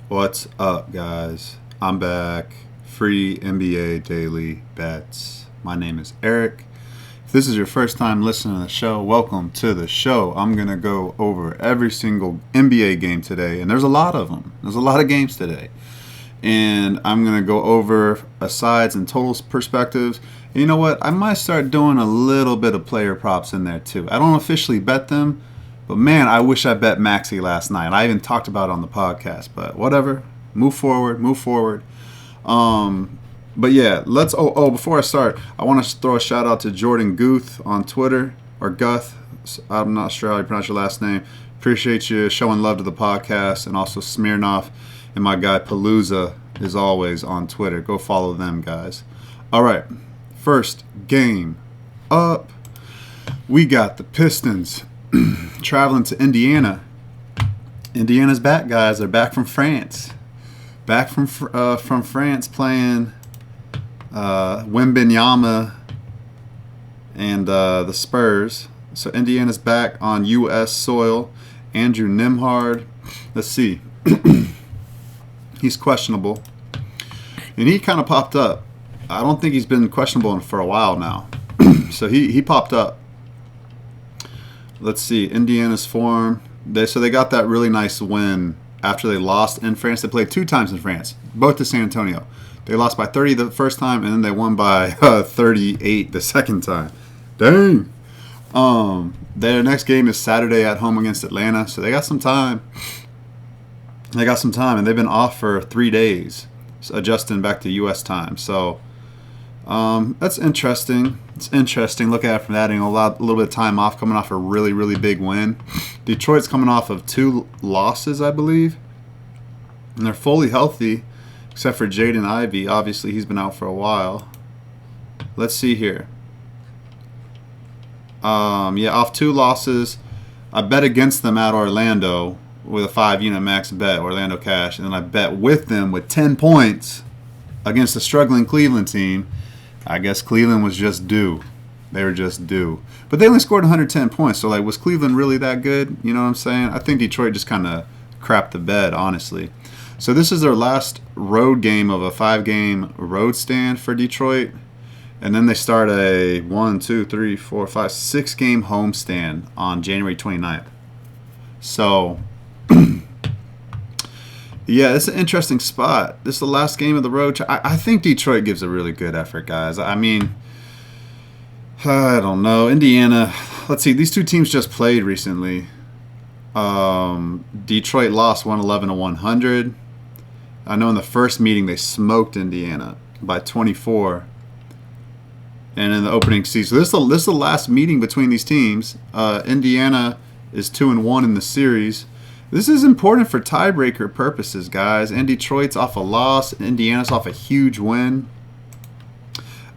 What's up, guys? I'm back. Free NBA Daily Bets. My name is Eric. If this is your first time listening to the show, welcome to the show. I'm going to go over every single NBA game today, and there's a lot of them. There's a lot of games today. And I'm going to go over asides and totals perspectives. And you know what? I might start doing a little bit of player props in there too. I don't officially bet them, but man, I wish I bet Maxey last night. I even talked about it on the podcast, but whatever. Move forward, move forward. But yeah, let's. Before I start, I want to throw a shout out to Jordan Guth on Twitter, or Guth. I'm not sure how you pronounce your last name. Appreciate you showing love to the podcast, and also Smirnoff and my guy Palooza is always on Twitter. Go follow them, guys. All right, first game up. We got the Pistons traveling to Indiana. Indiana's back, guys. They're back from France. Back from France, playing Wembanyama and the Spurs. So Indiana's back on U.S. soil. Andrew Nembhard. Let's see. He's questionable. And he kind of popped up. I don't think he's been questionable for a while now. So he popped up. Let's see. Indiana's form. They got that really nice win after they lost in France. They played 2 times in France, both to San Antonio. They lost by 30 the first time, and then they won by 38 the second time. Dang. Their next game is Saturday at home against Atlanta, so they got some time. And they've been off for 3 days, adjusting back to U.S. time. So that's interesting. It's interesting. Look at it from that. A little bit of time off, coming off a really, really big win. Detroit's coming off of 2 losses, I believe. And they're fully healthy, except for Jaden Ivey. Obviously, he's been out for a while. Let's see here. Off 2 losses. I bet against them at Orlando with a 5-unit max bet, Orlando Cash. And then I bet with them with 10 points against a struggling Cleveland team. I guess Cleveland was just due. They were just due. But they only scored 110 points. So, was Cleveland really that good? You know what I'm saying? I think Detroit just kind of crapped the bed, honestly. So, this is their last road game of a 5-game road stand for Detroit. And then they start a 6-game home stand on January 29th. So, yeah, it's an interesting spot. This is the last game of the road. I think Detroit gives a really good effort, guys. I mean, I don't know. Indiana, let's see. These 2 teams just played recently. Detroit lost 111-100. I know in the first meeting they smoked Indiana by 24. And in the opening season, this is the last meeting between these teams. Indiana is 2-1 in the series. This is important for tiebreaker purposes, guys. And Detroit's off a loss. Indiana's off a huge win.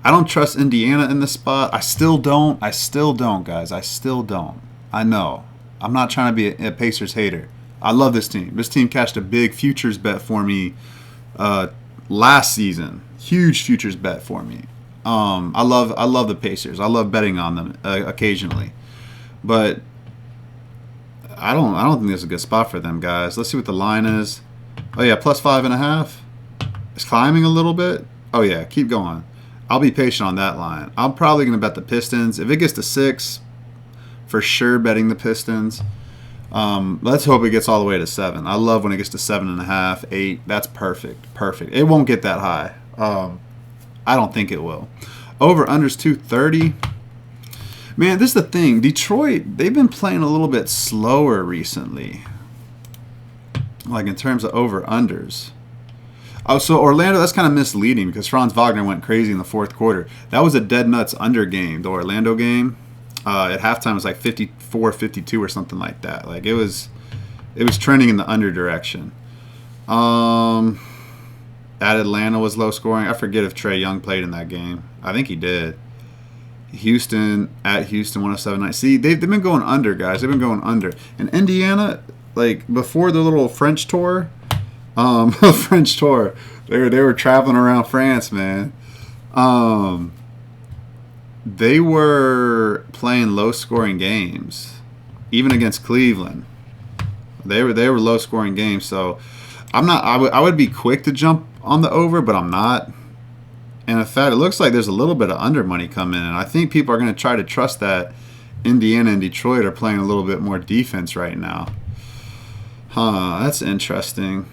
I don't trust Indiana in this spot. I still don't, guys. I still don't. I know. I'm not trying to be a Pacers hater. I love this team. This team cashed a big futures bet for me last season. Huge futures bet for me. I love the Pacers. I love betting on them occasionally. But I don't think this is a good spot for them, guys. Let's see what the line is. Oh yeah, plus 5.5. It's climbing a little bit. Oh yeah, keep going. I'll be patient on that line. I'm probably gonna bet the Pistons. If it gets to 6, for sure betting the Pistons. Let's hope it gets all the way to 7. I love when it gets to 7.5, 8. That's perfect. It won't get that high. I don't think it will. Over unders 230. Man, this is the thing. Detroit, they've been playing a little bit slower recently. In terms of over-unders. Oh, so Orlando, that's kind of misleading because Franz Wagner went crazy in the 4th quarter. That was a dead nuts under game, the Orlando game. At halftime, it was 54-52 or something like that. It was trending in the under direction. At Atlanta was low scoring. I forget if Trae Young played in that game. I think he did. Houston, 107.9. See, they've been going under, guys. They've been going under. And Indiana, before the little French tour, they were traveling around France, man. They were playing low scoring games, even against Cleveland. They were low scoring games. So I'm not. I would be quick to jump on the over, but I'm not. And in fact, it looks like there's a little bit of under money coming in. And I think people are going to try to trust that Indiana and Detroit are playing a little bit more defense right now. Huh, that's interesting.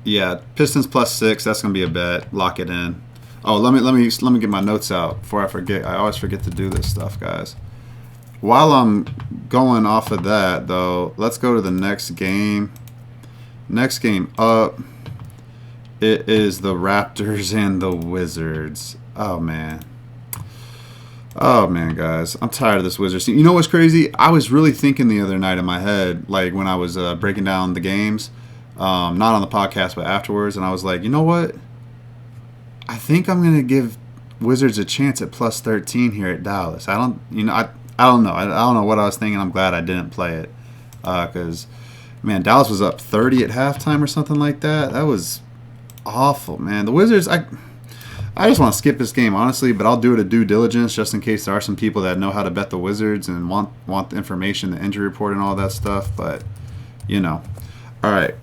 Yeah, Pistons +6. That's going to be a bet. Lock it in. Oh, let me get my notes out before I forget. I always forget to do this stuff, guys. While I'm going off of that, though, let's go to the next game. Next game up. It is the Raptors and the Wizards. Oh, man. Oh, man, guys. I'm tired of this Wizards team. You know what's crazy? I was really thinking the other night in my head, like when I was breaking down the games, not on the podcast, but afterwards, and I was like, you know what? I think I'm going to give Wizards a chance at +13 here at Dallas. I don't know. I don't know what I was thinking. I'm glad I didn't play it because, man, Dallas was up 30 at halftime or something like that. That was awful, man. The Wizards, I just want to skip this game, honestly, but I'll do it a due diligence just in case there are some people that know how to bet the Wizards and want the information, the injury report and all that stuff, but, you know. All right,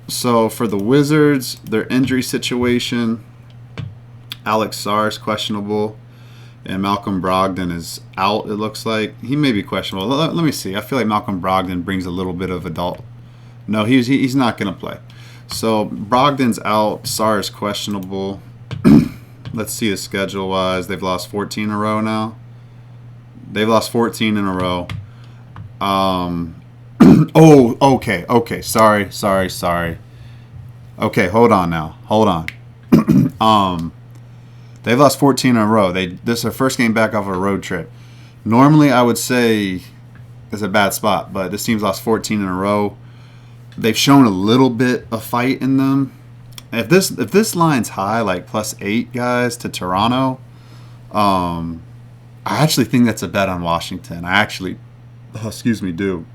so for the Wizards, their injury situation, Alex Sarr is questionable, and Malcolm Brogdon is out, it looks like. He may be questionable. Let me see. I feel like Malcolm Brogdon brings a little bit of adult. No, he's not going to play. So Brogdon's out. Sarr is questionable. Let's see his schedule-wise. They've lost 14 in a row now. They've lost 14 in a row. Oh, okay. Sorry. Okay, hold on now. Hold on. They've lost 14 in a row. This is their first game back off a road trip. Normally, I would say it's a bad spot, but this team's lost 14 in a row. They've shown a little bit of fight in them. If this line's high, like +8, guys, to Toronto, I actually think that's a bet on Washington. I actually, do.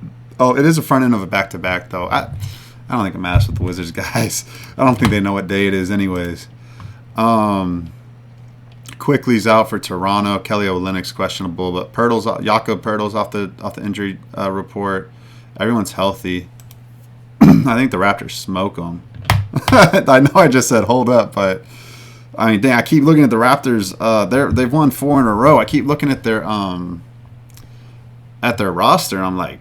Oh, it is a front end of a back-to-back, though. I don't think it matters with the Wizards, guys. I don't think they know what day it is anyways. Quickly's out for Toronto. Kelly Olynyk's questionable, but Jakob Poeltl's off the injury report. Everyone's healthy. I think the Raptors smoke them. I know I just said hold up, but I mean, dang, I keep looking at the Raptors. They've won 4 in a row. I keep looking at their roster, and I'm like,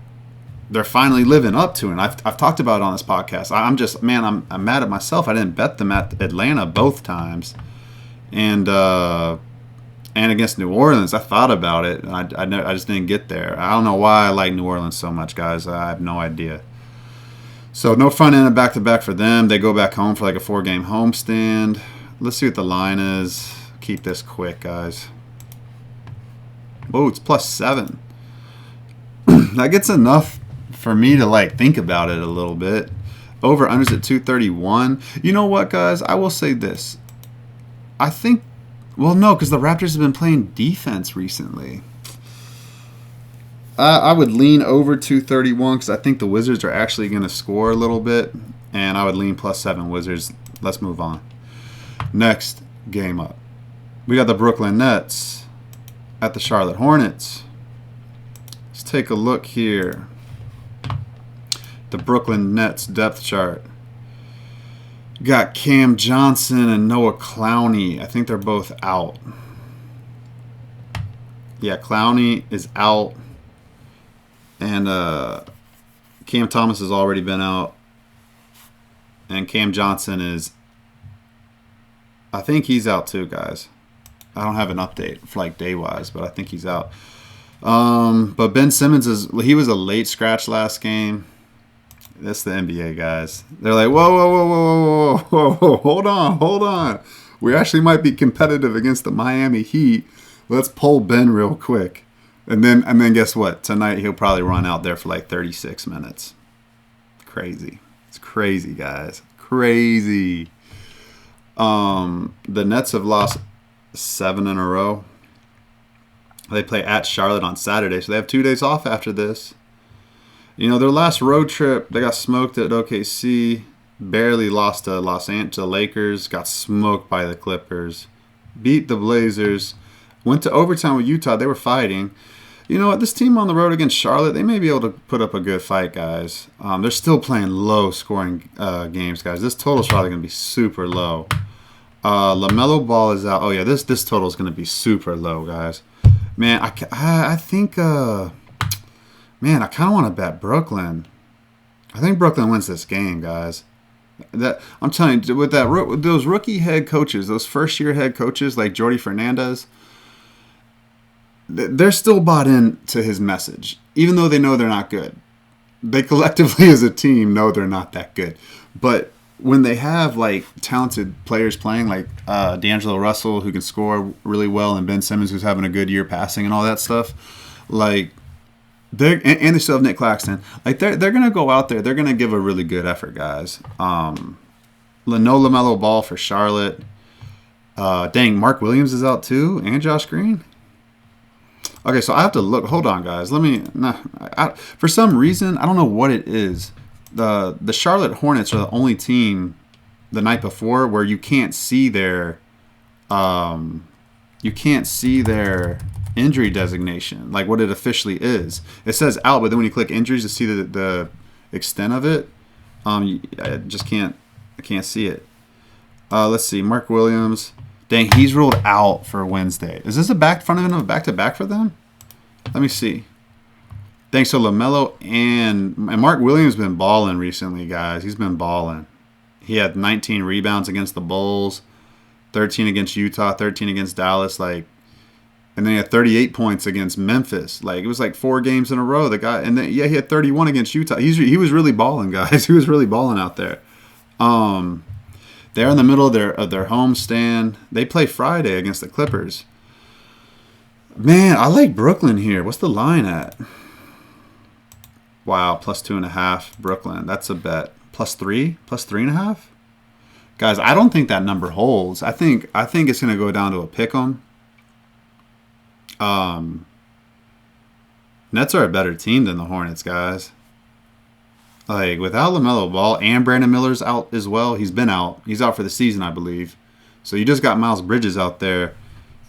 they're finally living up to it. And I've talked about it on this podcast. I'm mad at myself. I didn't bet them at Atlanta both times, and against New Orleans. I thought about it, and I just didn't get there. I don't know why I like New Orleans so much, guys. I have no idea. So no front end of back-to-back for them. They go back home for like a 4-game homestand. Let's see what the line is. Keep this quick, guys. Whoa, it's +7. That gets enough for me to like think about it a little bit. Over unders at 231. You know what, guys? I will say this. I think, well, no, because the Raptors have been playing defense recently. I would lean over 231 because I think the Wizards are actually going to score a little bit, and I would lean +7 Wizards. Let's move on. Next game up. We got the Brooklyn Nets at the Charlotte Hornets. Let's take a look here. The Brooklyn Nets depth chart. Got Cam Johnson and Noah Clowney. I think they're both out. Yeah, Clowney is out. And Cam Thomas has already been out. And Cam Johnson is, I think he's out too, guys. I don't have an update for like day-wise, but I think he's out. But Ben Simmons he was a late scratch last game. That's the NBA, guys. They're like, whoa, hold on. We actually might be competitive against the Miami Heat. Let's pull Ben real quick. And then guess what? Tonight he'll probably run out there for like 36 minutes. Crazy. It's crazy, guys. Crazy. The Nets have lost 7 in a row. They play at Charlotte on Saturday, so they have 2 days off after this. You know, their last road trip, they got smoked at OKC. Barely lost to the Lakers. Got smoked by the Clippers. Beat the Blazers. Went to overtime with Utah. They were fighting. You know what? This team on the road against Charlotte, they may be able to put up a good fight, guys. They're still playing low-scoring games, guys. This total's probably going to be super low. LaMelo Ball is out. Oh, yeah, this total is going to be super low, guys. Man, I think, man, I kind of want to bet Brooklyn. I think Brooklyn wins this game, guys. That I'm telling you, with those rookie head coaches, those first-year head coaches like Jordi Fernandez, they're still bought into his message, even though they know they're not good. They collectively as a team know they're not that good. But when they have like talented players playing, like D'Angelo Russell, who can score really well, and Ben Simmons, who's having a good year passing and all that stuff, like and they still have Nick Claxton. Like they're gonna go out there, they're gonna give a really good effort, guys. LaMelo Ball for Charlotte. Dang, Mark Williams is out too, and Josh Green. Okay, so I have to look. Hold on, guys. For some reason, I don't know what it is. The Charlotte Hornets are the only team the night before where you can't see their injury designation, like what it officially is. It says out, but then when you click injuries to see the extent of it, I can't see it. Let's see, Mark Williams. Dang, he's ruled out for Wednesday. Is this a back-to-back for them? Let me see. Thanks to LaMelo and Mark Williams been balling recently, guys. He's been balling. He had 19 rebounds against the Bulls, 13 against Utah, 13 against Dallas, and then he had 38 points against Memphis. Like it was like 4 games in a row. The guy, and then he had 31 against Utah. He was really balling, guys. He was really balling out there. They're in the middle of their home stand. They play Friday against the Clippers. Man, I like Brooklyn here. What's the line at? Wow, +2.5 Brooklyn. That's a bet. +3, +3.5. Guys, I don't think that number holds. I think it's gonna go down to a pick'em. Nets are a better team than the Hornets, guys. Like, without LaMelo Ball, and Brandon Miller's out as well. He's been out. He's out for the season, I believe. So you just got Miles Bridges out there.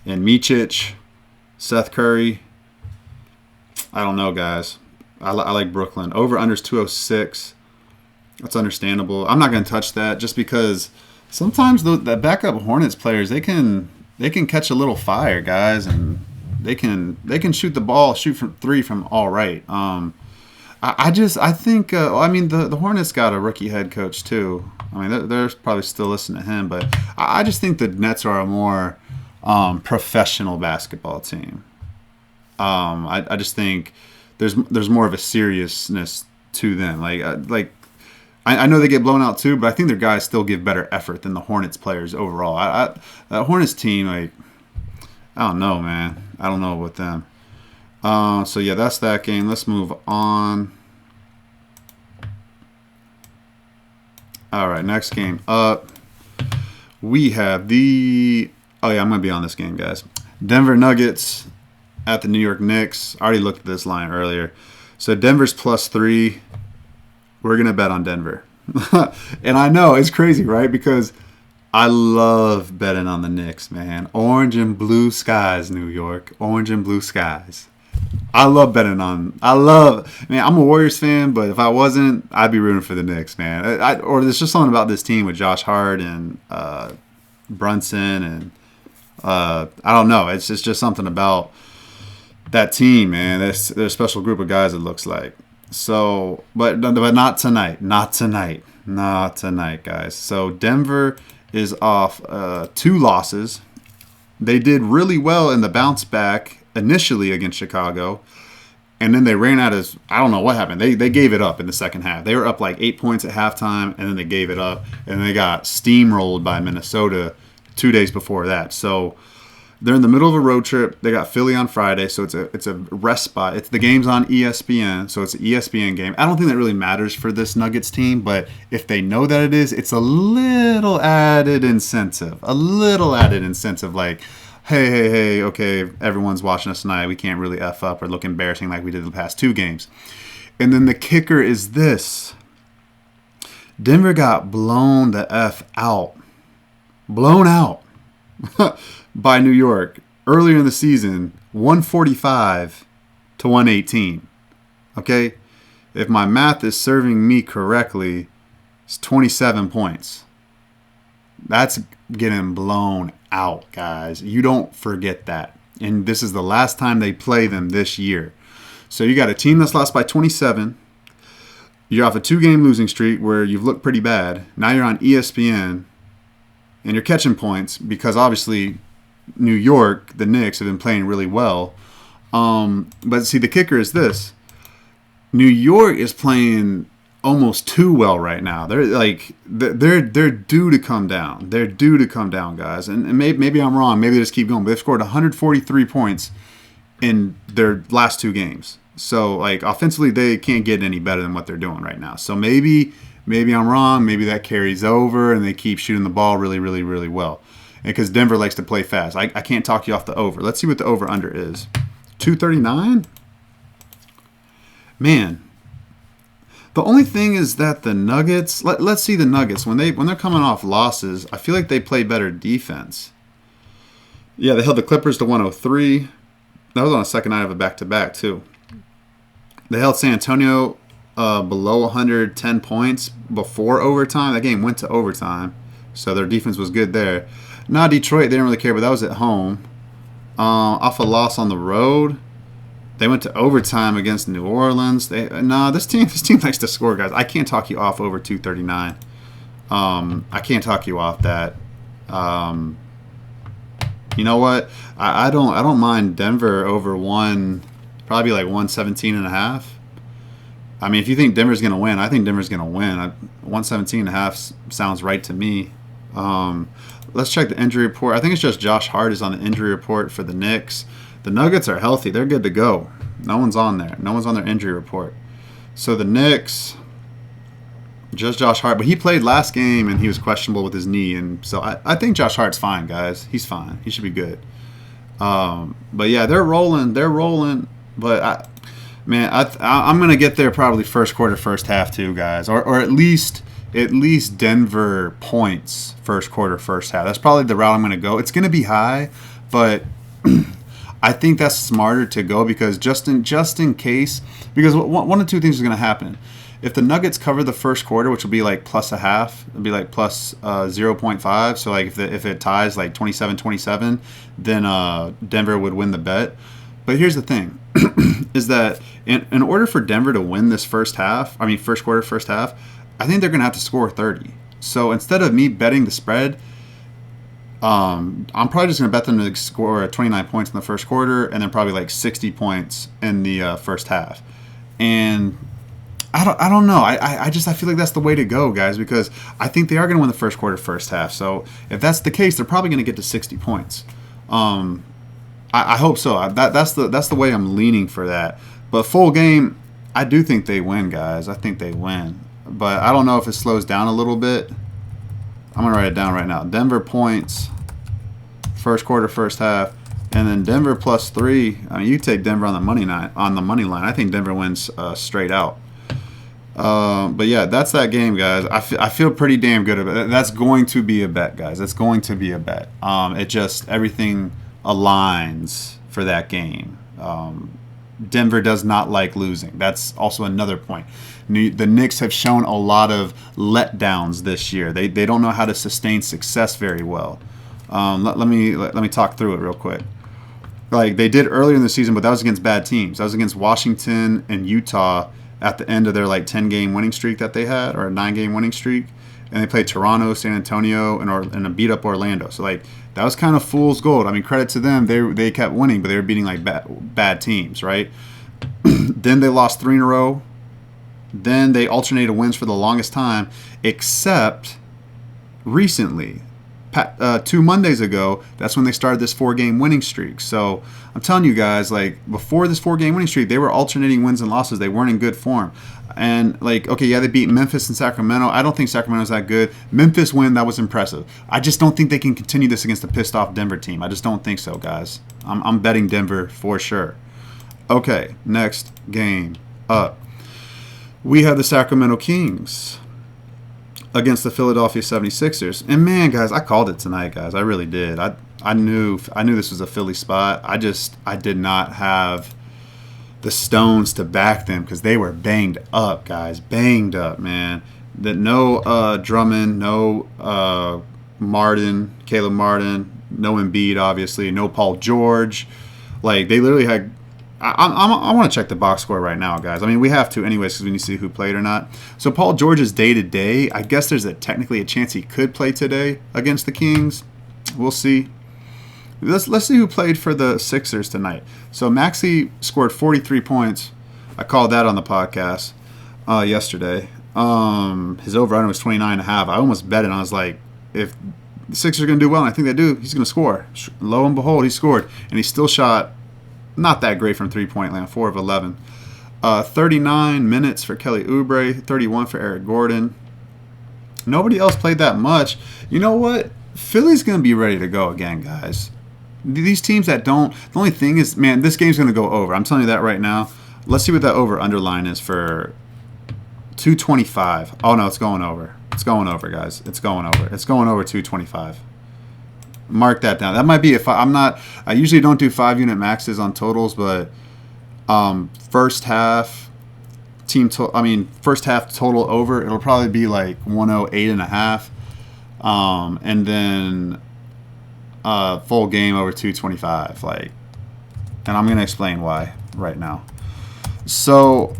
And Micic, Seth Curry. I don't know, guys. I like Brooklyn. Over-under's 206. That's understandable. I'm not going to touch that just because sometimes the backup Hornets players, they can catch a little fire, guys. And they can shoot the ball, shoot from 3 from all right. I think the Hornets got a rookie head coach too. I mean, they're probably still listening to him, but I just think the Nets are a more professional basketball team. I just think there's more of a seriousness to them. I know they get blown out too, but I think their guys still give better effort than the Hornets players overall. The Hornets team, I don't know, man. I don't know with them. So yeah, that's that game. Let's move on. All right, next game up. We have I'm going to be on this game, guys. Denver Nuggets at the New York Knicks. I already looked at this line earlier. So Denver's +3. We're going to bet on Denver. And I know, it's crazy, right? Because I love betting on the Knicks, man. Orange and blue skies, New York. Orange and blue skies. I love betting on. I'm a Warriors fan, but if I wasn't, I'd be rooting for the Knicks, man. Or there's just something about this team with Josh Hart and Brunson, and I don't know. It's just something about that team, man. They're a special group of guys, it looks like. So, but not tonight. Not tonight, guys. So Denver is off 2 losses. They did really well in the bounce back initially against Chicago, and then they ran out of, I don't know what happened. They gave it up in the second half. They were up like 8 points at halftime, and then they gave it up, and they got steamrolled by Minnesota 2 days before that. So they're in the middle of a road trip. They got Philly on Friday, so it's a rest spot. The game's on ESPN, so it's an ESPN game. I don't think that really matters for this Nuggets team, but if they know that it is, it's a little added incentive. Like, hey, okay, everyone's watching us tonight. We can't really F up or look embarrassing like we did the past 2 games. And then the kicker is this. Denver got blown the F out. Blown out by New York earlier in the season, 145 to 118. Okay? If my math is serving me correctly, it's 27 points. That's getting blown out, guys. You don't forget that. And this is the last time they play them this year. So you got a team that's lost by 27. You're off a 2-game losing streak where you've looked pretty bad. Now you're on ESPN and you're catching points because obviously New York, the Knicks, have been playing really well. But see, the kicker is this. New York is playing almost too well right now. They're due to come down. They're due to come down, guys. And maybe I'm wrong. Maybe they just keep going. But they've scored 143 points in their last 2 games. So, like, offensively, they can't get any better than what they're doing right now. So maybe I'm wrong. Maybe that carries over and they keep shooting the ball really, really, really well. And because Denver likes to play fast. I can't talk you off the over. Let's see what the over-under is. 239? Man. The only thing is that the Nuggets, let's see the Nuggets. When they're coming off losses, I feel like they play better defense. Yeah, they held the Clippers to 103. That was on the second night of a back-to-back, too. They held San Antonio below 110 points before overtime. That game went to overtime, so their defense was good there. Now Detroit, they didn't really care, but that was at home. Off a loss on the road. They went to overtime against New Orleans. This team likes to score, guys. I can't talk you off over 239. I can't talk you off that. You know what? I don't mind Denver over probably like 117.5. I mean, if you think Denver's going to win, I think Denver's going to win. 117.5 sounds right to me. Let's check the injury report. I think it's just Josh Hart is on the injury report for the Knicks. The Nuggets are healthy. They're good to go. No one's on there. No one's on their injury report. So the Knicks, just Josh Hart. But he played last game, and he was questionable with his knee. And so I think Josh Hart's fine, guys. He's fine. He should be good. But, yeah, they're rolling. They're rolling. But, I'm going to get there probably first quarter, first half too, guys. Or at least Denver points first quarter, first half. That's probably the route I'm going to go. It's going to be high, but I think that's smarter to go because just in case, because one of 2 things is going to happen. If the Nuggets cover the first quarter, which will be like plus a half, it'll be like plus 0.5. So like if it ties like 27-27, then Denver would win the bet. But here's the thing, is that in order for Denver to win this first quarter, first half, I think they're going to have to score 30. So instead of me betting the spread, I'm probably just going to bet them to score 29 points in the first quarter and then probably like 60 points in the first half. And I don't know. I feel like that's the way to go, guys, because I think they are going to win the first quarter, first half. So if that's the case, they're probably going to get to 60 points. I hope so. That's the way I'm leaning for that. But full game, I do think they win, guys. I think they win. But I don't know if it slows down a little bit. I'm going to write it down right now. Denver points, first quarter, first half, and then Denver plus 3. I mean, you take Denver on the money line. I think Denver wins straight out. But yeah, that's that game, guys. I feel pretty damn good about it. That's going to be a bet, guys. That's going to be a bet. It just everything aligns for that game. Denver does not like losing. That's also another point. The Knicks have shown a lot of letdowns this year. They don't know how to sustain success very well. Let me talk through it real quick. Like they did earlier in the season, but that was against bad teams. That was against Washington and Utah at the end of their like 10-game winning streak that they had, or a 9-game winning streak. And they played Toronto, San Antonio, and beat up Orlando. So like that was kind of fool's gold. I mean, credit to them. They kept winning, but they were beating like bad teams, right? Then they lost 3 in a row. Then they alternated wins for the longest time, except recently. 2 Mondays ago, that's when they started this 4-game winning streak. So I'm telling you guys, like before this 4-game winning streak, they were alternating wins and losses. They weren't in good form. And like, okay, yeah, they beat Memphis and Sacramento. I don't think Sacramento's that good. Memphis win, that was impressive. I just don't think they can continue this against a pissed off Denver team. I just don't think so, guys. I'm betting Denver for sure. Okay, next game up. We have the Sacramento Kings against the Philadelphia 76ers. And man, guys, I called it tonight, guys. I really did. I knew this was a Philly spot. I did not have the Stones to back them because they were banged up, guys. Banged up, man. That no Drummond, no Caleb Martin, no Embiid, obviously, no Paul George. Like, they literally had. I want to check the box score right now, guys. I mean, we have to anyways because we need to see who played or not. So Paul George is day to day. I guess there's technically a chance he could play today against the Kings. We'll see. Let's see who played for the Sixers tonight. So Maxey scored 43 points. I called that on the podcast yesterday. His over-under was 29.5. I almost bet it. I was like, if the Sixers are going to do well, and I think they do, he's going to score. Lo and behold, he scored. And he still shot not that great from three-point land, 4 of 11. 39 minutes for Kelly Oubre, 31 for Eric Gordon. Nobody else played that much. You know what? Philly's going to be ready to go again, guys. These teams that don't, the only thing is, man, this game's going to go over. I'm telling you that right now. Let's see what that over-underline is for 225. Oh, no, it's going over. It's going over, guys. It's going over. It's going over 225. Mark that down. That might be if I'm not. I usually don't do 5-unit maxes on totals, but first half first half total over. It'll probably be like 108.5, and then full game over 225. Like, and I'm gonna explain why right now. So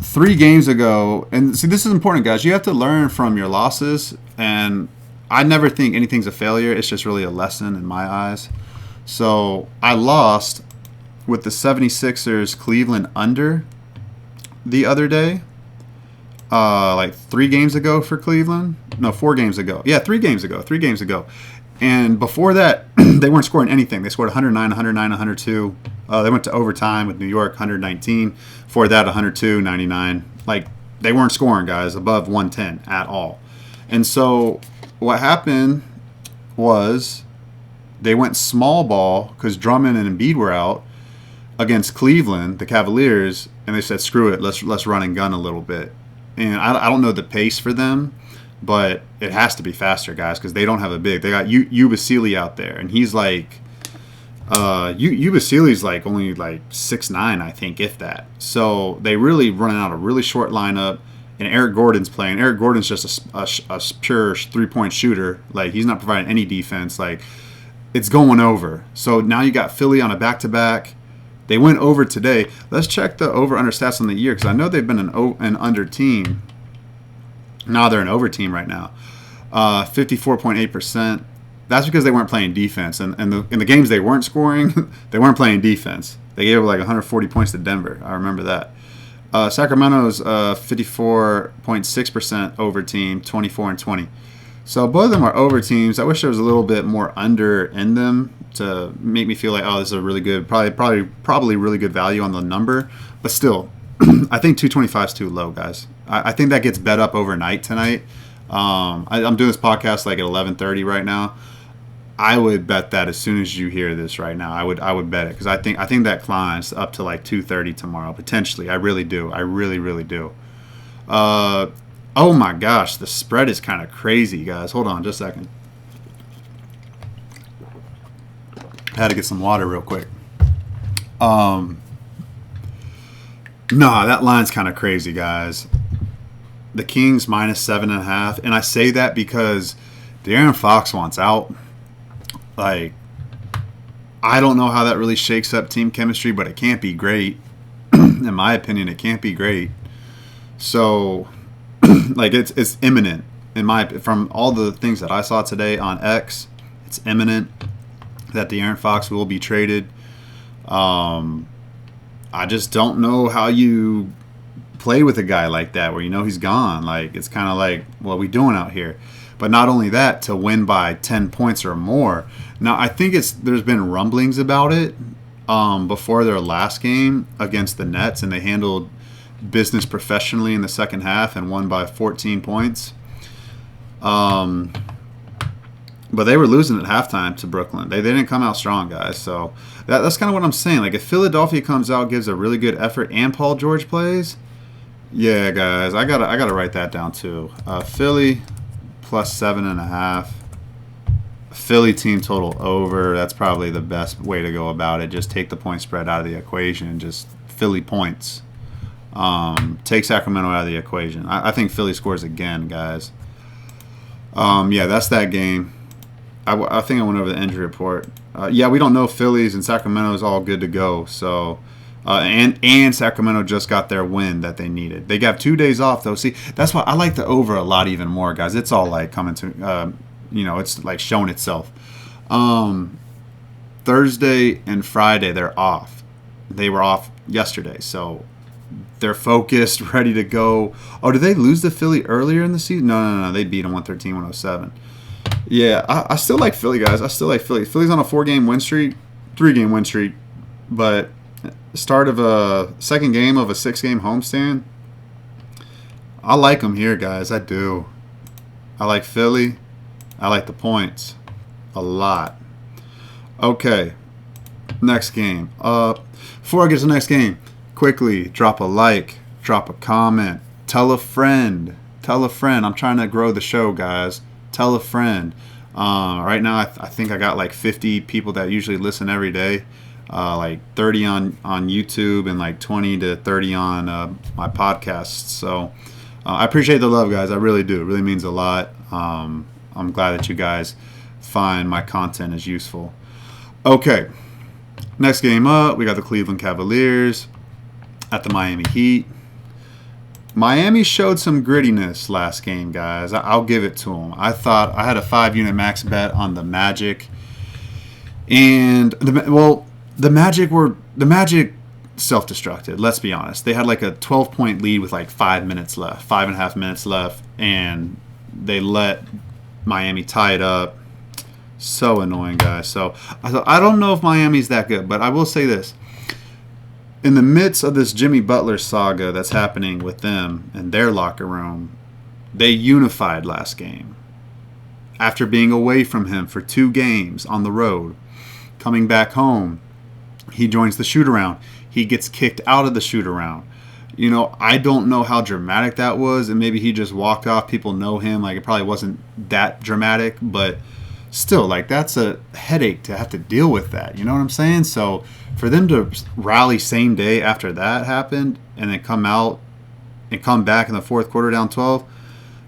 3 games ago, and see, this is important, guys. You have to learn from your losses, and I never think anything's a failure. It's just really a lesson in my eyes. So I lost with the 76ers Cleveland under the other day. Like 3 games ago for Cleveland. No, 4 games ago. Yeah, 3 games ago. 3 games ago. And before that, they weren't scoring anything. They scored 109, 109, 102. They went to overtime with New York, 119. Before that, 102, 99. Like, they weren't scoring, guys, above 110 at all. And so what happened was they went small ball because Drummond and Embiid were out against Cleveland, the Cavaliers, and they said, screw it, let's run and gun a little bit. And I don't know the pace for them, but it has to be faster, guys, because they don't have a big. They got Ubasili out there, and he's like Ubasili's like only like 6'9", I think, if that. So they really running out a really short lineup. And Eric Gordon's playing. Eric Gordon's just a pure three-point shooter. Like, he's not providing any defense. Like, it's going over. So now you got Philly on a back-to-back. They went over today. Let's check the over-under stats on the year because I know they've been an under team. Now they're an over team right now. 54.8%. That's because they weren't playing defense. And in the games they weren't scoring, they weren't playing defense. They gave like 140 points to Denver. I remember that. Sacramento's 54.6% over team, 24-20. So both of them are over teams. I wish there was a little bit more under in them to make me feel like, oh, this is a really good, probably really good value on the number. But still, I think 225 is too low, guys. I think that gets bet up overnight tonight. I'm doing this podcast like at 11:30 right now. I would bet that as soon as you hear this right now. I would bet it because I think that climbs up to like 230 tomorrow potentially. I really do. I really, really do. Oh my gosh, the spread is kind of crazy, guys. Hold on just a second. I had to get some water real quick. Nah, that line's kind of crazy, guys. The Kings minus 7.5, and I say that because De'Aaron Fox wants out. Like, I don't know how that really shakes up team chemistry, but it can't be great. In my opinion, it can't be great. So, like, it's imminent. From all the things that I saw today on X, it's imminent that De'Aaron Fox will be traded. I just don't know how you play with a guy like that where you know he's gone. Like, it's kind of like, what are we doing out here? But not only that, to win by 10 points or more. Now, I think there's been rumblings about it before their last game against the Nets, and they handled business professionally in the second half and won by 14 points. But they were losing at halftime to Brooklyn. They didn't come out strong, guys. So that's kind of what I'm saying. Like, if Philadelphia comes out, gives a really good effort, and Paul George plays, yeah, guys, I gotta write that down too. Philly plus 7.5. Philly team total over. That's probably the best way to go about it. Just take the point spread out of the equation and just Philly points. Take Sacramento out of the equation. I think Philly scores again, guys. Yeah, that's that game. I think I went over the injury report. Yeah, we don't know if Phillies and Sacramento is all good to go. So, and Sacramento just got their win that they needed. They got 2 days off though. See, that's why I like the over a lot even more, guys. It's all like coming to, it's like showing itself. Thursday and Friday they're off. They were off yesterday, so they're focused, ready to go. Oh, did they lose to Philly earlier in the season? No. They beat them 113-107. Yeah, I still like Philly, guys. I still like Philly. Philly's on a 3-game win streak, but start of a second game of a 6-game homestand. I like them here, guys. I do. I like Philly. I like the points a lot. Okay, next game. Before I get to the next game, quickly drop a like, drop a comment, tell a friend. I'm trying to grow the show, guys. Tell a friend. Right now, I think I got like 50 people that usually listen every day. Like 30 on YouTube and like 20 to 30 on my podcasts. So I appreciate the love, guys. I really do. It really means a lot. I'm glad that you guys find my content as useful. Okay, next game up, we got the Cleveland Cavaliers at the Miami Heat. Miami showed some grittiness last game, guys. I'll give it to them. I thought I had a 5-unit max bet on the Magic, and the Magic self-destructed. Let's be honest. They had like a 12-point lead with like 5.5 minutes left, and they let Miami tie it up. So annoying, guys. So I don't know if Miami's that good, but I will say this. In the midst of this Jimmy Butler saga that's happening with them and their locker room, they unified last game. After being away from him for 2 games on the road, coming back home, he joins the shoot-around. He gets kicked out of the shoot-around. I don't know how dramatic that was, and maybe he just walked off. People know him. Like, it probably wasn't that dramatic, but still, like, that's a headache to have to deal with that. You know what I'm saying? So for them to rally same day after that happened and then come out and come back in the fourth quarter down 12,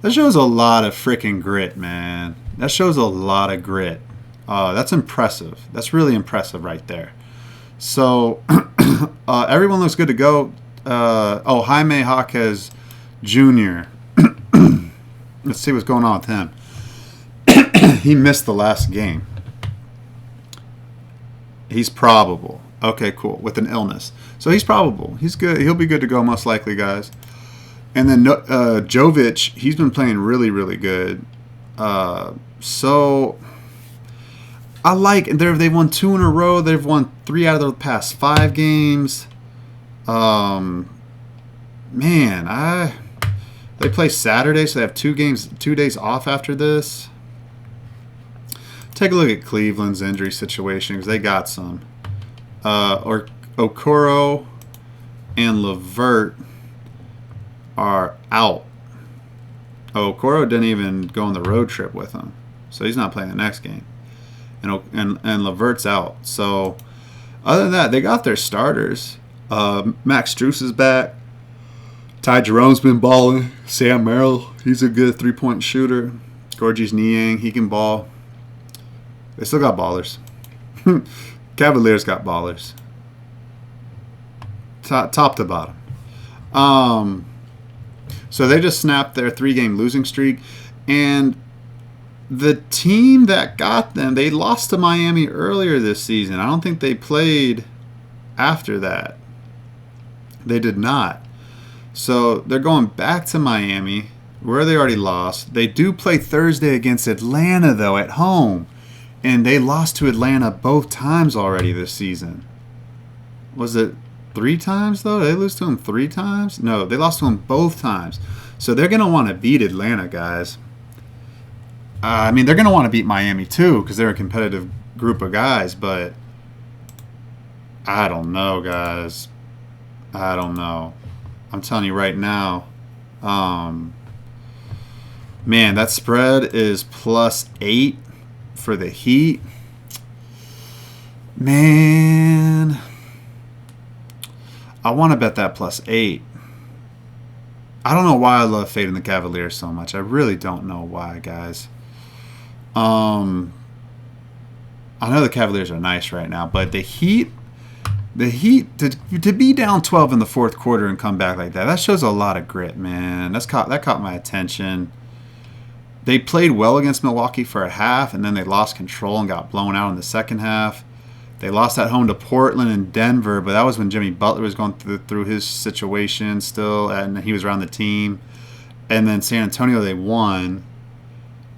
that shows a lot of freaking grit, man. That shows a lot of grit. That's impressive. That's really impressive right there. So everyone looks good to go. Jaime Jaquez Jr. Let's see what's going on with him. He missed the last game. He's probable. Okay, cool. With an illness. So he's probable. He's good. He'll be good to go most likely, guys. And then Jovic, he's been playing really, really good. So I like, they've won 2 in a row. They've won 3 out of the past 5 games. They play Saturday, so they have 2 days off after this. Take a look at Cleveland's injury situation because they got some. Okoro and LeVert are out. Okoro didn't even go on the road trip with them, so he's not playing the next game. And LeVert's out. So other than that, they got their starters. Max Strus is back. Ty Jerome's been balling. Sam Merrill, he's a good 3-point shooter. Gorgis Niang, he can ball. They still got ballers. Cavaliers got ballers. Top to bottom. So they just snapped their 3-game losing streak. And the team that got them, they lost to Miami earlier this season. I don't think they played after that. They did not. So they're going back to Miami, where they already lost. They do play Thursday against Atlanta, though, at home. And they lost to Atlanta both times already this season. Was it 3 times, though? Did they lose to them 3 times? No, they lost to them both times. So they're going to want to beat Atlanta, guys. They're going to want to beat Miami, too, because they're a competitive group of guys. But I don't know, guys. I don't know. I'm telling you right now. That spread is +8 for the Heat. Man, I want to bet that +8. I don't know why I love fading the Cavaliers so much. I really don't know why, guys. I know the Cavaliers are nice right now, but the Heat to be down 12 in the fourth quarter and come back like that, that shows a lot of grit, man. That caught my attention. They played well against Milwaukee for a half, and then they lost control and got blown out in the second half. They lost at home to Portland and Denver, but that was when Jimmy Butler was going through his situation still, and he was around the team. And then San Antonio, they won.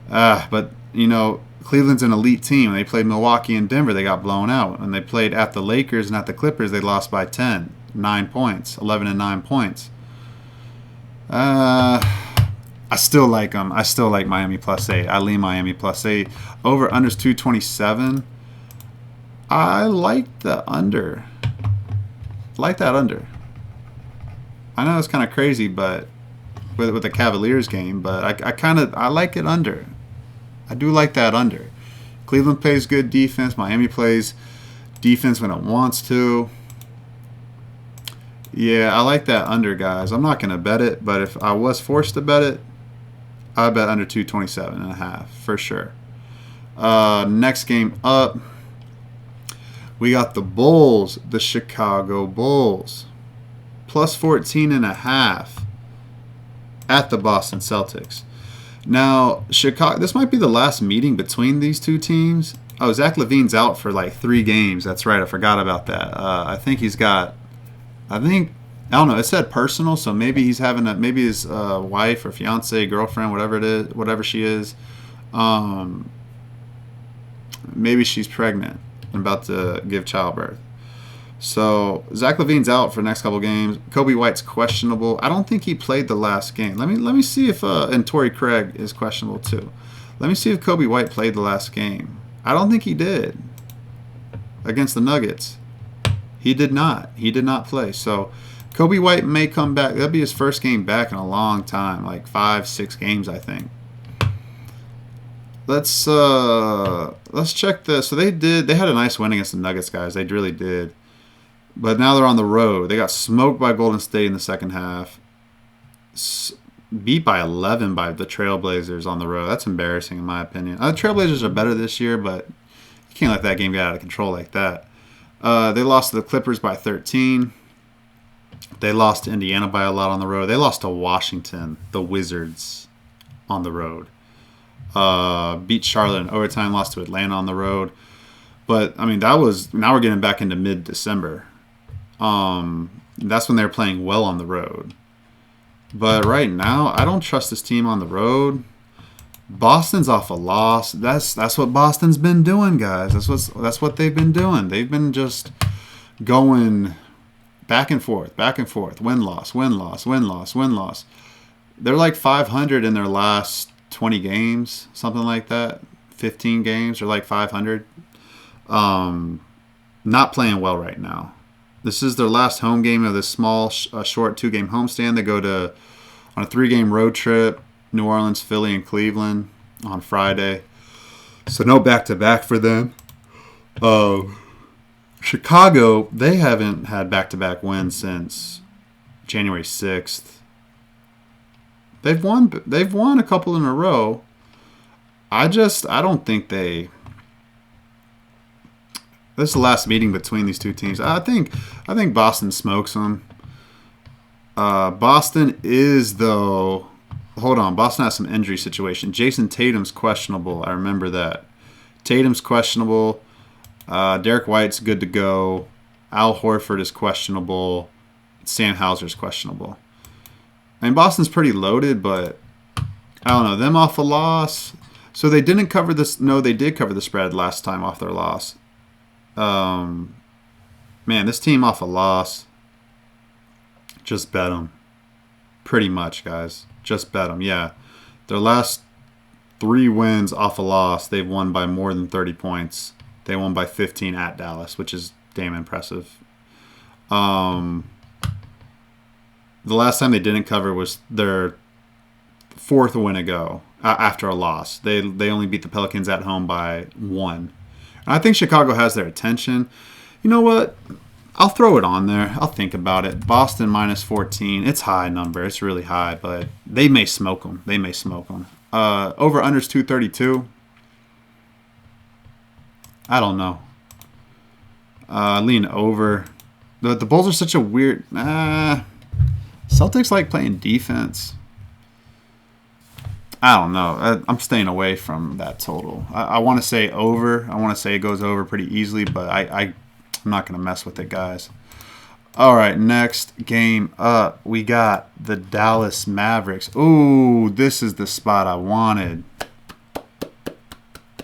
But, you know, Cleveland's an elite team. They played Milwaukee and Denver. They got blown out. And they played at the Lakers and at the Clippers. They lost by 10, 9 points, 11 and 9 points. I still like them. I still like Miami +8. I lean Miami +8. Over unders 227. I like the under. Like that under. I know it's kind of crazy, but with the Cavaliers game, but I like it under. I do like that under. Cleveland plays good defense. Miami plays defense when it wants to. Yeah, I like that under, guys. I'm not going to bet it, but if I was forced to bet it, I'd bet under 227.5 for sure. Next game up, we got the Bulls, the Chicago Bulls, +14.5 at the Boston Celtics. Now, Chicago, this might be the last meeting between these two teams. Oh, Zach LaVine's out for like 3 games. That's right. I forgot about that. I don't know. It said personal, so maybe he's having maybe his wife or fiance, girlfriend, whatever it is, whatever she is. Maybe she's pregnant and about to give childbirth. So Zach LaVine's out for the next couple games. Kobe White's questionable. I don't think he played the last game. Let me see if and Torrey Craig is questionable too. Let me see if Kobe White played the last game. I don't think he did against the Nuggets. He did not. He did not play. So Kobe White may come back. That'll be his first game back in a long time, like 5-6 games, I think. Let's check this. So they had a nice win against the Nuggets, guys. They really did. But now they're on the road. They got smoked by Golden State in the second half. Beat by 11 by the Trailblazers on the road. That's embarrassing in my opinion. The Trailblazers are better this year, but you can't let that game get out of control like that. They lost to the Clippers by 13. They lost to Indiana by a lot on the road. They lost to Washington, the Wizards, on the road. Beat Charlotte in overtime, lost to Atlanta on the road. But, I mean, now we're getting back into mid-December. That's when they're playing well on the road. But right now, I don't trust this team on the road. Boston's off a loss. That's what Boston's been doing, guys. That's what they've been doing. They've been just going back and forth, win-loss, win-loss, win-loss, win-loss. They're like 500 in their last 20 games, something like that. 15 games, they're like 500. Not playing well right now. This is their last home game of this small, short 2-game homestand. They go on a 3-game road trip, New Orleans, Philly, and Cleveland on Friday. So no back-to-back for them. Chicago, they haven't had back-to-back wins since January 6th. They've won a couple in a row. I don't think they... This is the last meeting between these two teams. I think Boston smokes them. Boston is, though... Hold on. Boston has some injury situation. Jason Tatum's questionable. I remember that. Tatum's questionable. Derek White's good to go. Al Horford is questionable. Sam Hauser's questionable. I mean, Boston's pretty loaded, but I don't know. Them off a loss. So they didn't cover this. No, they did cover the spread last time off their loss. Man, this team off a loss. Just bet them. Pretty much, guys. Just bet them. Yeah. Their last 3 wins off a loss, they've won by more than 30 points. They won by 15 at Dallas, which is damn impressive. The last time they didn't cover was their 4th win ago after a loss. They only beat the Pelicans at home by 1. And I think Chicago has their attention. You know what? I'll throw it on there. I'll think about it. Boston minus 14. It's high number. It's really high, but they may smoke them. They may smoke them. Over unders 232. I don't know. Lean over. The Bulls are such a weird. Celtics like playing defense. I don't know. I'm staying away from that total. I want to say over. I want to say it goes over pretty easily, but I'm not going to mess with it, guys. All right, next game up, we got the Dallas Mavericks. Ooh, this is the spot I wanted.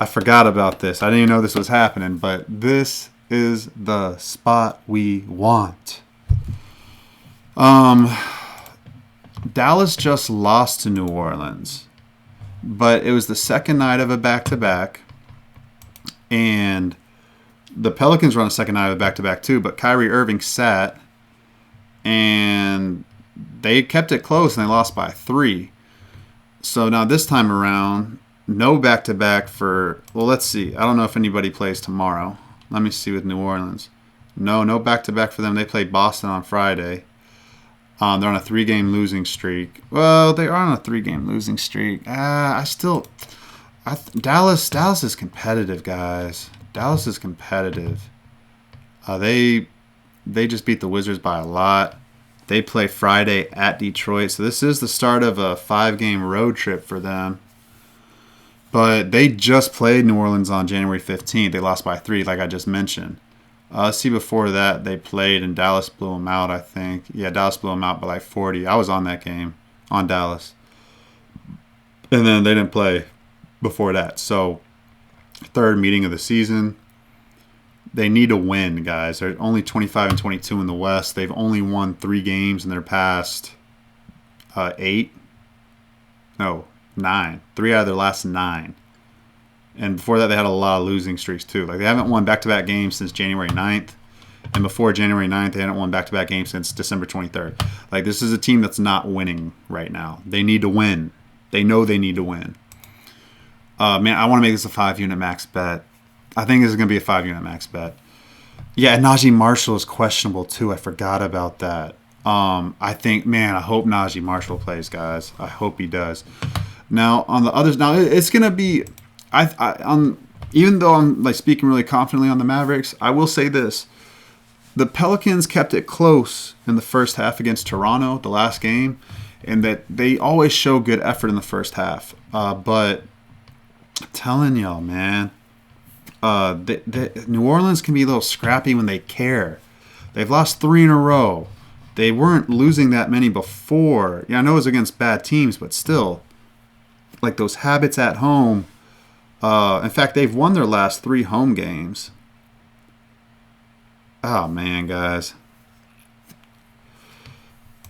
I forgot about this. I didn't even know this was happening, but this is the spot we want. Dallas just lost to New Orleans. But it was the second night of a back-to-back, and the Pelicans were on the second night of a back-to-back too, but Kyrie Irving sat, and they kept it close, and they lost by 3. So now this time around, no back-to-back for, well, let's see. I don't know if anybody plays tomorrow. Let me see with New Orleans. No back-to-back for them. They played Boston on Friday. They're on a 3-game losing streak. Well, they are on a 3-game losing streak. Dallas is competitive, guys. Dallas is competitive. They just beat the Wizards by a lot. They play Friday at Detroit, so this is the start of a 5-game road trip for them. But they just played New Orleans on January 15th. They lost by 3, like I just mentioned. Let's see, before that, they played and Dallas blew them out, I think. Yeah, Dallas blew them out by like 40. I was on that game, on Dallas. And then they didn't play before that. So, third meeting of the season. They need to win, guys. They're only 25-22 in the West. They've only won 3 games in their past 8. No, 9. 3 out of their last 9. And before that, they had a lot of losing streaks, too. Like, they haven't won back-to-back games since January 9th. And before January 9th, they hadn't won back-to-back games since December 23rd. Like, this is a team that's not winning right now. They need to win. They know they need to win. Man, I want to make this a 5-unit max bet. I think this is going to be a 5-unit max bet. Yeah, Najee Marshall is questionable, too. I forgot about that. I think, man, I hope Najee Marshall plays, guys. I hope he does. Now, on the others, now it's going to be... even though I'm like speaking really confidently on the Mavericks, I will say this: the Pelicans kept it close in the first half against Toronto, the last game, and that they always show good effort in the first half. But I'm telling y'all, man, New Orleans can be a little scrappy when they care. They've lost 3 in a row. They weren't losing that many before. Yeah, I know it was against bad teams, but still, like those habits at home. In fact, they've won their last 3 home games. Oh, man, guys.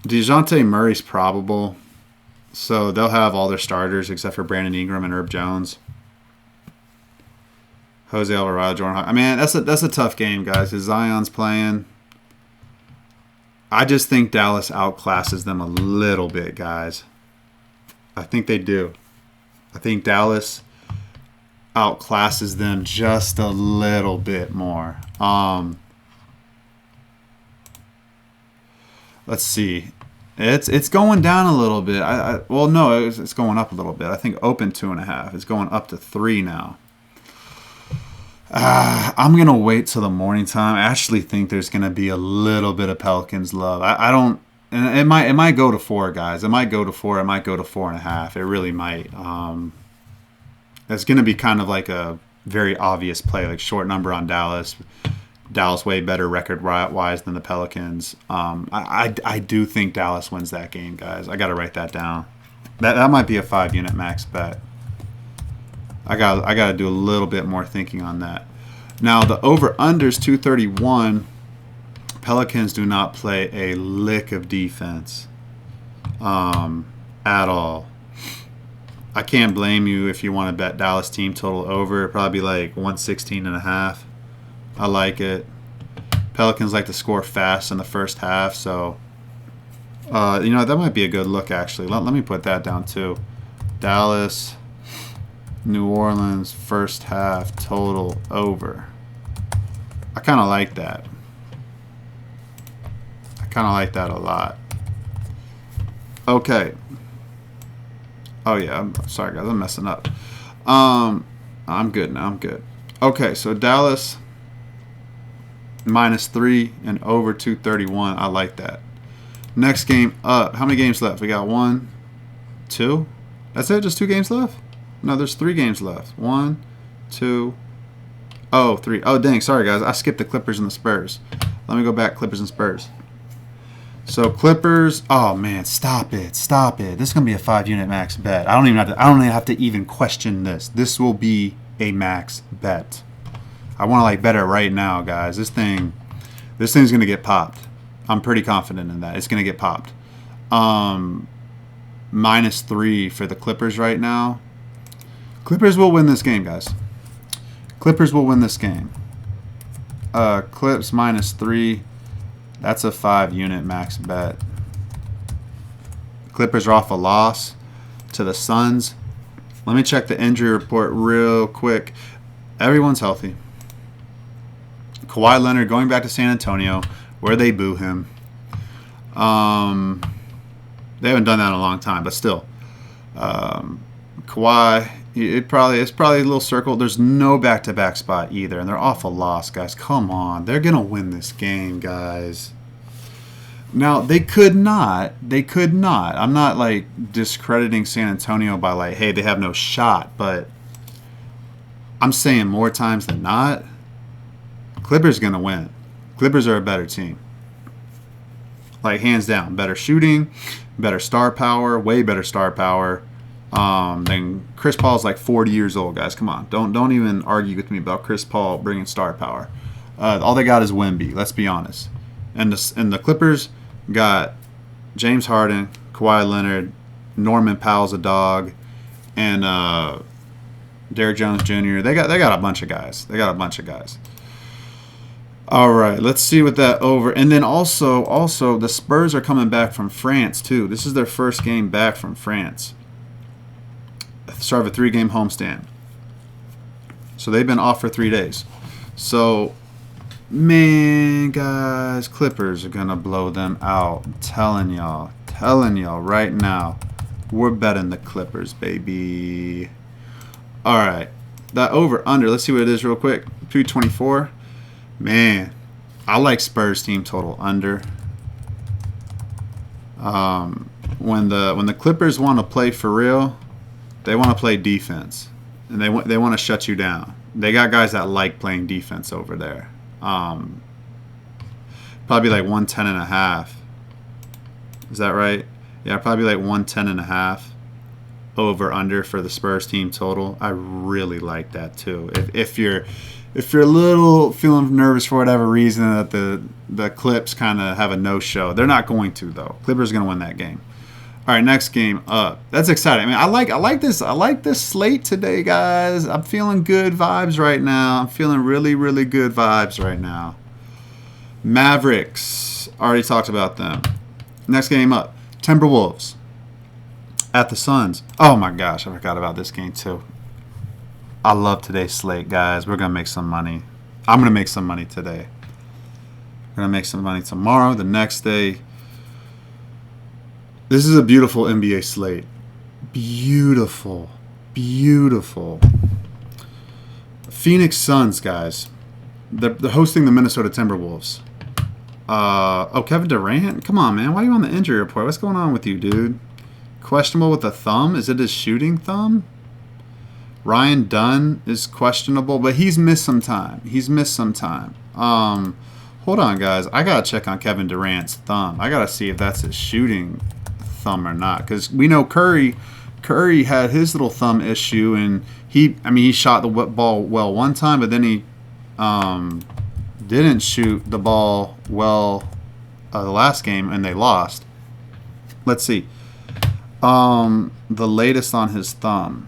DeJounte Murray's probable. So they'll have all their starters except for Brandon Ingram and Herb Jones. Jose Alvarado, Jordan Hawkins. I mean, that's a tough game, guys. As Zion's playing, I just think Dallas outclasses them a little bit, guys. I think they do. I think Dallas outclasses them just a little bit more. Let's see. It's going down a little bit. Well, no, it's going up a little bit. I think open 2.5. It's going up to 3 now. I'm going to wait till the morning time. I actually think there's going to be a little bit of Pelicans love. I don't, and it might go to 4, guys. It might go to 4. It might go to 4.5. It really might. It's going to be kind of like a very obvious play, like short number on Dallas. Dallas way better record-wise than the Pelicans. I do think Dallas wins that game, guys. I got to write that down. That might be a 5-unit max bet. I got to do a little bit more thinking on that. Now, the over-unders 231. Pelicans do not play a lick of defense at all. I can't blame you if you want to bet Dallas team total over. It'd probably be like 116.5. I like it. Pelicans like to score fast in the first half, so that might be a good look actually. Let me put that down too. Dallas, New Orleans first half total over. I kind of like that. kind of like that a lot. Okay. Oh yeah, I'm sorry guys, I'm messing up. I'm good now. I'm good. Okay, so Dallas -3 and over 231. I like that. Next game up. How many games left? We got 1, 2. That's it. Just 2 games left. No, there's 3 games left. 1, 2. Oh, 3. Oh, dang. Sorry guys, I skipped the Clippers and the Spurs. Let me go back. Clippers and Spurs. So Clippers, oh man, stop it. This is gonna be a 5-unit max bet. I don't even have to even question this. This will be a max bet. I want to like bet it right now, guys. This thing's gonna get popped. I'm pretty confident in that. It's gonna get popped. -3 for the Clippers right now. Clippers will win this game, guys. Clippers will win this game. Clips -3. That's a 5-unit max bet. Clippers are off a loss to the Suns. Let me check the injury report real quick. Everyone's healthy. Kawhi Leonard going back to San Antonio, where they boo him. They haven't done that in a long time, but still. Kawhi, it's probably a little circle. There's no back-to-back spot either, and they're off a loss, guys. Come on, they're gonna win this game, guys. Now they could not. I'm not like discrediting San Antonio by like, hey, they have no shot, but I'm saying more times than not, Clippers gonna win. Clippers are a better team. Like hands down, better shooting, better star power, way better star power. Then Chris Paul's like 40 years old, guys. Come on, don't even argue with me about Chris Paul bringing star power. All they got is Wemby. Let's be honest. And the Clippers got James Harden, Kawhi Leonard, Norman Powell's a dog, and Derrick Jones Jr. They got a bunch of guys. All right, let's see what that over. And then also the Spurs are coming back from France too. This is their first game back from France. Start of a 3-game homestand. So they've been off for 3 days. So, man, guys, Clippers are going to blow them out. I'm telling y'all right now. We're betting the Clippers, baby. All right. That over-under, let's see what it is real quick. 224. Man, I like Spurs team total under. When the Clippers want to play for real, they want to play defense, and they want to shut you down. They got guys that like playing defense over there. Probably like 110.5. Is that right? Yeah, probably like 110.5 over under for the Spurs team total. I really like that too. If you're a little feeling nervous for whatever reason that the Clips kind of have a no-show, they're not going to though. Clippers are going to win that game. All right, next game up. That's exciting. I mean, I like this slate today, guys. I'm feeling good vibes right now. I'm feeling really, really good vibes right now. Mavericks. Already talked about them. Next game up. Timberwolves at the Suns. Oh my gosh, I forgot about this game too. I love today's slate, guys. We're gonna make some money. I'm gonna make some money today. We're gonna make some money tomorrow. The next day. This is a beautiful NBA slate. Beautiful. Phoenix Suns, guys. They're hosting the Minnesota Timberwolves. Kevin Durant? Come on, man. Why are you on the injury report? What's going on with you, dude? Questionable with the thumb? Is it his shooting thumb? Ryan Dunn is questionable, but he's missed some time. Hold on, guys. I got to check on Kevin Durant's thumb. I got to see if that's his shooting thumb or not, because we know Curry had his little thumb issue, and he shot the ball well one time, but then he didn't shoot the ball well the last game, and they lost. Let's see the latest on his thumb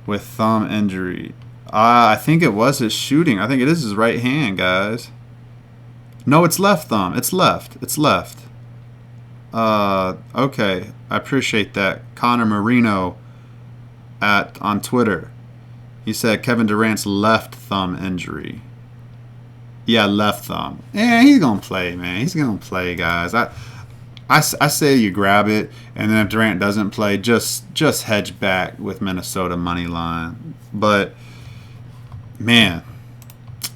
with thumb injury. I think it was his shooting. I think it is his right hand, guys. No, it's left thumb. It's left. Okay, I appreciate that. Connor Marino on Twitter. He said Kevin Durant's left thumb injury. Yeah, left thumb. Yeah, he's gonna play, man. He's gonna play, guys. I say you grab it, and then if Durant doesn't play, just hedge back with Minnesota money line. But man,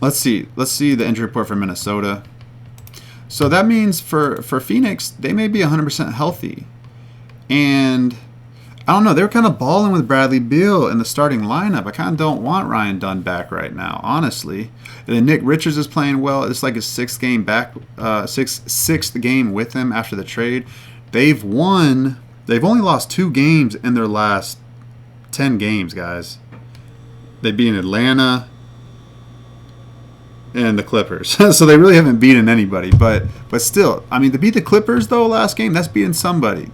let's see the injury report for Minnesota. So that means for Phoenix, they may be 100% healthy, and I don't know. They were kind of balling with Bradley Beal in the starting lineup. I kind of don't want Ryan Dunn back right now, honestly. And then Nick Richards is playing well. It's like his sixth game back, sixth game with him after the trade. They've only lost 2 games in their last 10 games, guys. They beat Atlanta and the Clippers. So they really haven't beaten anybody. But still, I mean, to beat the Clippers, though, last game, that's beating somebody.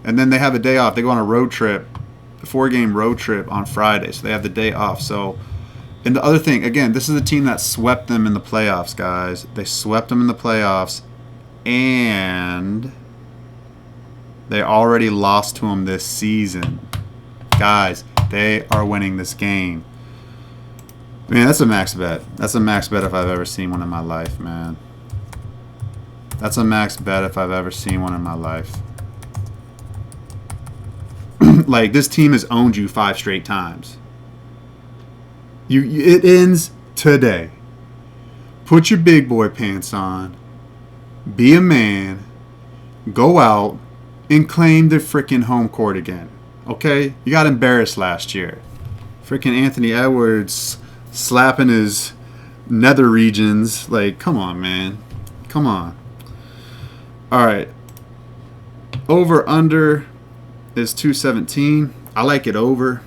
And then they have a day off. They go on a road trip, a 4-game road trip on Friday. So they have the day off. So, and the other thing, again, this is a team that swept them in the playoffs, guys. They swept them in the playoffs, and they already lost to them this season. Guys, they are winning this game. Man, that's a max bet. That's a max bet if I've ever seen one in my life, man. That's a max bet if I've ever seen one in my life. Like, this team has owned you 5 straight times. It ends today. Put your big boy pants on. Be a man. Go out and claim the freaking home court again. Okay? You got embarrassed last year. Freaking Anthony Edwards slapping his nether regions. Like, come on, man. Come on. All right. Over, under is 217. I like it over.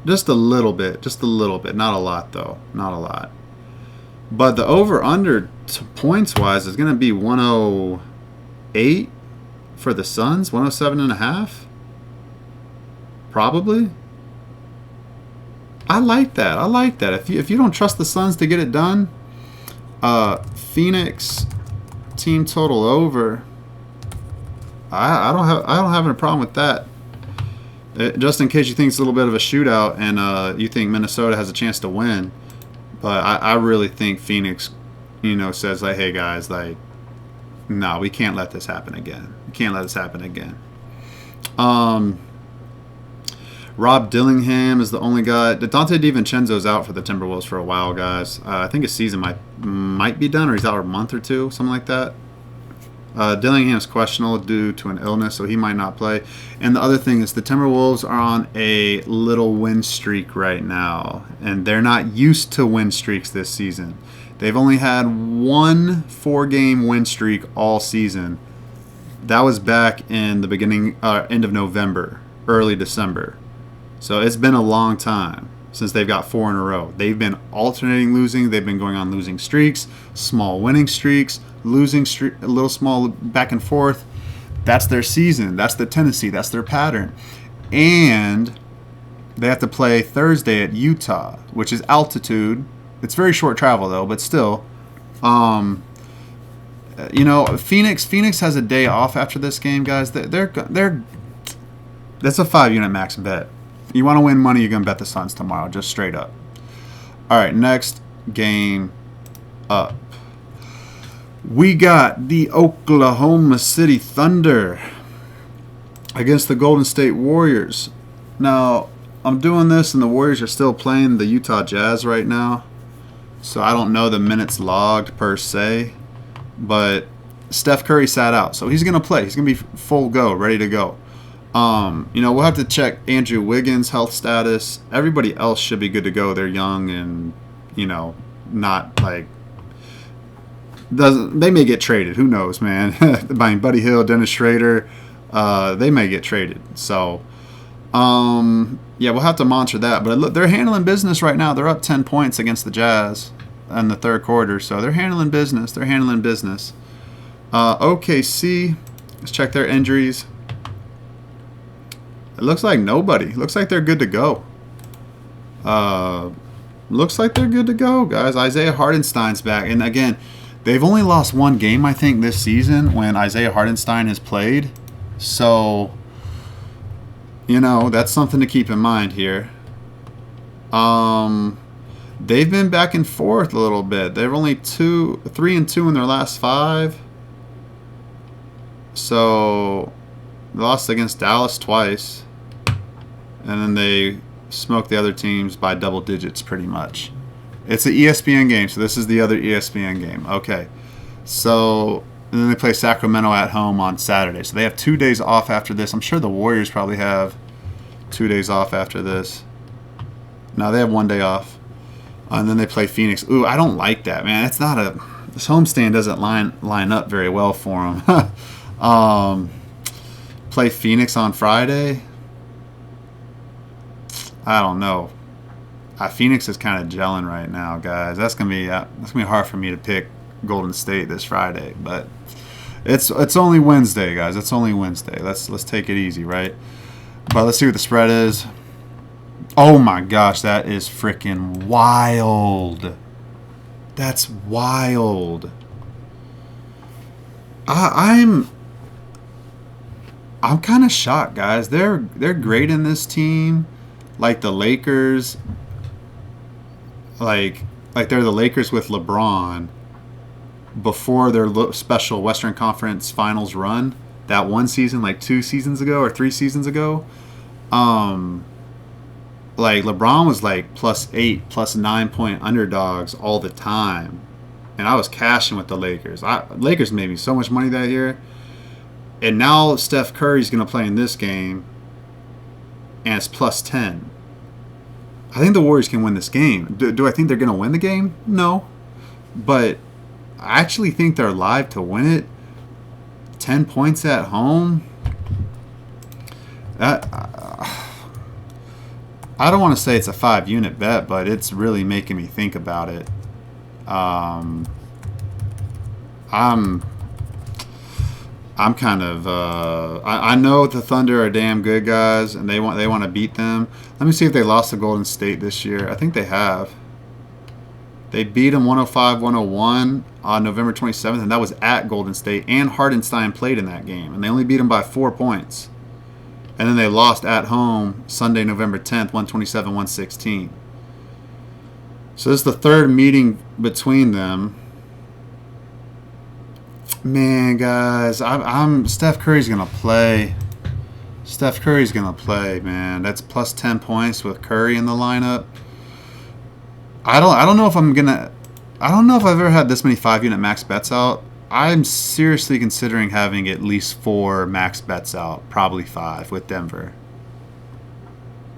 Just a little bit. Not a lot, though. Not a lot. But the over-under points-wise is going to be 108 for the Suns. 107.5? Probably. I like that. If you don't trust the Suns to get it done, Phoenix team total over. I don't have any problem with that. Just in case you think it's a little bit of a shootout and you think Minnesota has a chance to win, but I really think Phoenix, says like, hey guys, like, no, we can't let this happen again. Rob Dillingham is the only guy. Dante DiVincenzo's out for the Timberwolves for a while, guys. I think his season might be done, or he's out for a month or two, something like that. Dillingham's questionable due to an illness, so he might not play. And the other thing is the Timberwolves are on a little win streak right now, and they're not used to win streaks this season. They've only had 1 4-game win streak all season. That was back in the end of November, early December. So it's been a long time since they've got 4 in a row. They've been alternating losing. They've been going on losing streaks, small winning streaks, losing streak, a little small back and forth. That's their season. That's the tendency. That's their pattern. And they have to play Thursday at Utah, which is altitude. It's very short travel though, but still. Phoenix has a day off after this game, guys. They're that's a 5-unit max bet. You want to win money, you're going to bet the Suns tomorrow, just straight up. All right, next game up. We got the Oklahoma City Thunder against the Golden State Warriors. Now, I'm doing this, and the Warriors are still playing the Utah Jazz right now. So I don't know the minutes logged per se. But Steph Curry sat out, so he's going to play. He's going to be full go, ready to go. We'll have to check Andrew Wiggins' health status. Everybody else should be good to go. They're young and, not like they may get traded. Who knows, man? Buying Buddy Hield, Dennis Schrader, they may get traded. So, we'll have to monitor that. But look, they're handling business right now. They're up 10 points against the Jazz in the third quarter. So they're handling business. OKC, let's check their injuries. It looks like nobody. Looks like they're good to go. Guys. Isaiah Hartenstein's back. And again, they've only lost 1 game, I think, this season when Isaiah Hartenstein has played. So, that's something to keep in mind here. They've been back and forth a little bit. They're only 3-2 in their last 5. So they lost against Dallas twice, and then they smoked the other teams by double digits pretty much. It's an ESPN game, so this is the other ESPN game. Okay. So and then they play Sacramento at home on Saturday. So they have 2 days off after this. I'm sure the Warriors probably have 2 days off after this. No, they have 1 day off. And then they play Phoenix. Ooh, I don't like that, man. It's not a... This homestand doesn't line up very well for them. Play Phoenix on Friday. I don't know. Phoenix is kind of gelling right now, guys. That's gonna be hard for me to pick Golden State this Friday, but it's only Wednesday, guys. It's only Wednesday. Let's take it easy, right? But let's see what the spread is. Oh my gosh, that is freaking wild. That's wild. I'm kind of shocked, guys. They're great in this team, like the Lakers. Like they're the Lakers with LeBron before their special Western Conference Finals run. That one season, like 2 seasons ago or 3 seasons ago. Like LeBron was like +8, +9 point underdogs all the time, and I was cashing with the Lakers. Lakers made me so much money that year, and now Steph Curry's gonna play in this game, and it's +10. I think the Warriors can win this game. Do I think they're gonna win the game? No, but I actually think they're live to win it. 10 points at home. I don't want to say it's a 5-unit bet, but it's really making me think about it. I'm kind of I know the Thunder are damn good, guys, and they want to beat them. Let me see if they lost to Golden State this year. I think they have. They beat them 105-101 on November 27th, and that was at Golden State, and Hardenstein played in that game, and they only beat them by 4 points. And then they lost at home Sunday, November 10th, 127-116. So this is the third meeting between them. Man, guys, I'm Steph Curry's gonna play. Steph Curry's gonna play, man. That's +10 points with Curry in the lineup. I don't know if I've ever had this many 5-unit max bets out. I'm seriously considering having at least 4 max bets out, probably 5 with Denver.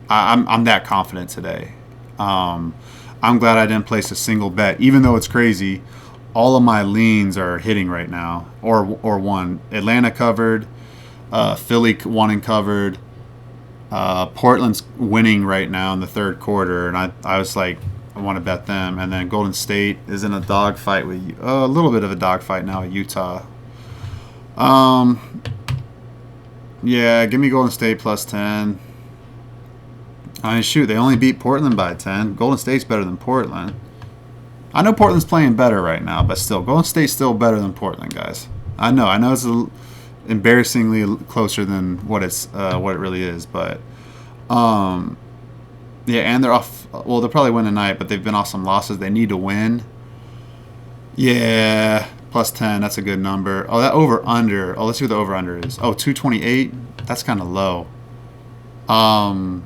I'm that confident today. I'm glad I didn't place a single bet, even though it's crazy. All of my leans are hitting right now, or one. Atlanta covered, Philly won and covered. Portland's winning right now in the third quarter, and I was like, I want to bet them. And then Golden State is in a dogfight with a little bit of a dogfight now at Utah. Yeah, give me Golden State +10. I mean, shoot, they only beat Portland by 10. Golden State's better than Portland. I know Portland's playing better right now, but still, Golden State's still better than Portland, guys. I know it's embarrassingly closer than what it really is, but yeah, and they're off. Well, they'll probably win tonight, but they've been off some losses. They need to win. Yeah, +10. That's a good number. Oh, that over/under. Oh, let's see what the over/under is. Oh, 228. That's kind of low. The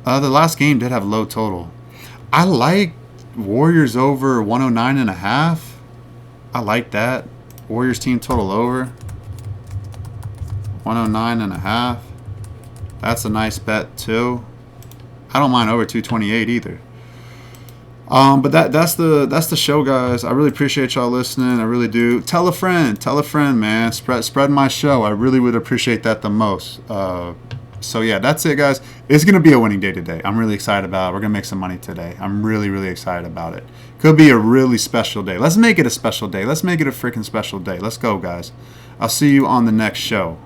last game did have low total. I like Warriors over 109.5. I like that. Warriors team total over 109.5. That's a nice bet too. I don't mind over 228 either. But that's the show, guys. I really appreciate y'all listening. I really do. Tell a friend, man. Spread my show. I really would appreciate that the most. So yeah, that's it, guys. It's gonna be a winning day today. I'm really excited about it. We're gonna make some money today. I'm really, really excited about it. Could be a really special day. Let's make it a special day. Let's make it a freaking special day. Let's go, guys. I'll see you on the next show.